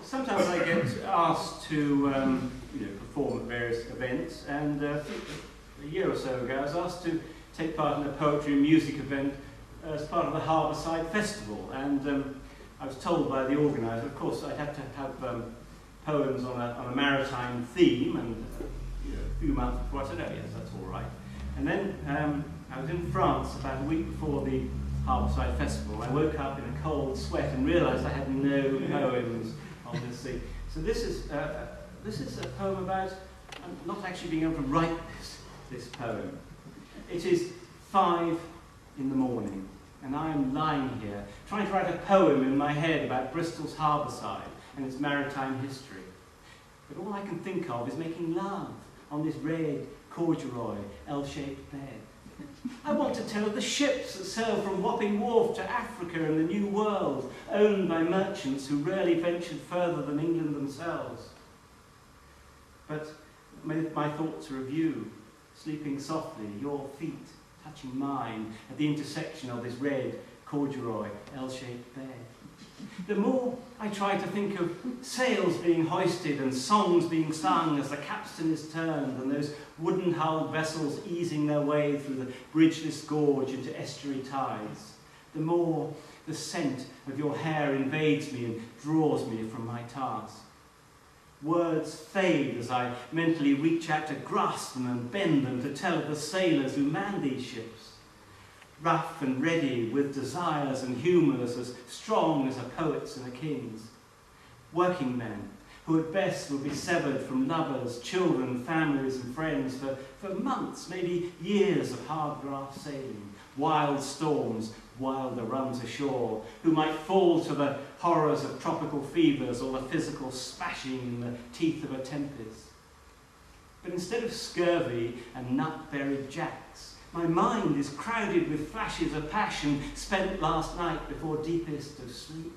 sometimes I get asked to perform at various events, and a year or so ago I was asked to take part in a poetry and music event as part of the Harbourside Festival, and I was told by the organiser, of course, I'd have to have poems on a maritime theme, and a few months before I said, oh yes, that's all right. And then I was in France about a week before the Harbourside Festival. I woke up in a cold sweat and realised I had no poems on this thing. So this is a poem about not actually being able to write this poem. It is 5 in the morning, and I am lying here trying to write a poem in my head about Bristol's Harbourside and its maritime history. But all I can think of is making love on this red corduroy L-shaped bed. I want to tell of the ships that sail from Wapping Wharf to Africa and the New World, owned by merchants who rarely ventured further than England themselves. But my thoughts are of you, sleeping softly, your feet touching mine at the intersection of this red corduroy L-shaped bed. The more I try to think of sails being hoisted and songs being sung as the capstan is turned and those wooden-hulled vessels easing their way through the bridgeless gorge into estuary tides, the more the scent of your hair invades me and draws me from my task. Words fade as I mentally reach out to grasp them and bend them to tell of the sailors who man these ships. Rough and ready, with desires and humours as strong as a poet's and a king's. Working men, who at best will be severed from lovers, children, families and friends for months, maybe years of hard graft sailing, wild storms, wilder runs ashore, who might fall to the horrors of tropical fevers or the physical smashing in the teeth of a tempest. But instead of scurvy and nut-buried jacks, my mind is crowded with flashes of passion spent last night before deepest of sleep.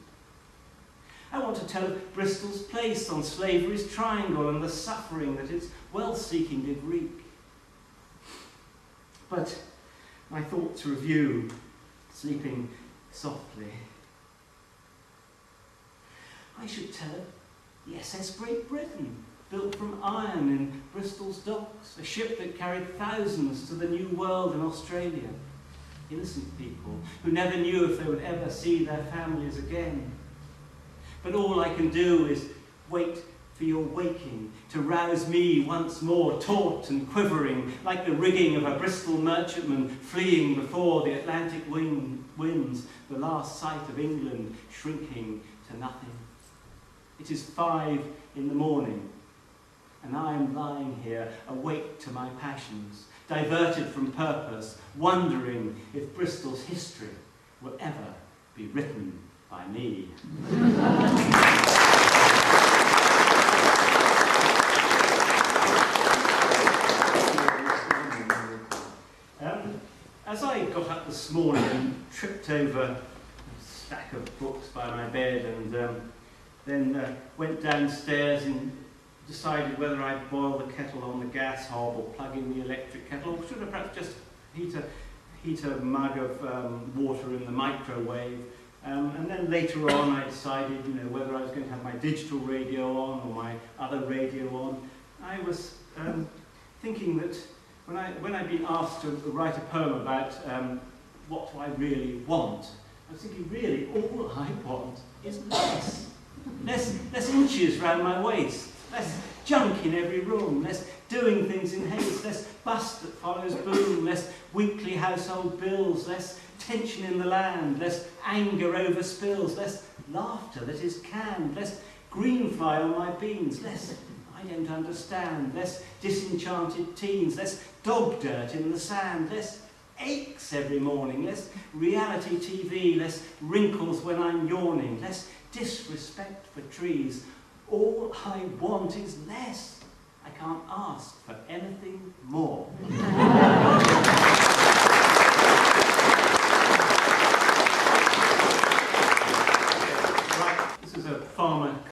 I want to tell of Bristol's place on slavery's triangle and the suffering that its wealth-seeking did wreak. But my thoughts are of you, sleeping softly. I should tell of the SS Great Britain, built from iron in Bristol's docks, a ship that carried thousands to the New World and Australia. Innocent people who never knew if they would ever see their families again. But all I can do is wait for your waking to rouse me once more, taut and quivering, like the rigging of a Bristol merchantman fleeing before the Atlantic winds, the last sight of England shrinking to nothing. It is 5 in the morning, and I am lying here, awake to my passions, diverted from purpose, wondering if Bristol's history will ever be written by me. As I got up this morning and tripped over a stack of books by my bed and then went downstairs and decided whether I'd boil the kettle on the gas hob or plug in the electric kettle, or should I perhaps just heat a mug of water in the microwave. And then later on I decided whether I was going to have my digital radio on or my other radio on. I was thinking that when I'd been asked to write a poem about what do I really want, I was thinking really all I want is less inches round my waist, less junk in every room, less doing things in haste, less bust that follows boom, less weekly household bills, less tension in the land, less anger over spills, less laughter that is canned, less greenfly on my beans, less I don't understand, less disenchanted teens, less dog dirt in the sand, less aches every morning, less reality TV, less wrinkles when I'm yawning, less disrespect for trees. All I want is less. I can't ask for anything more.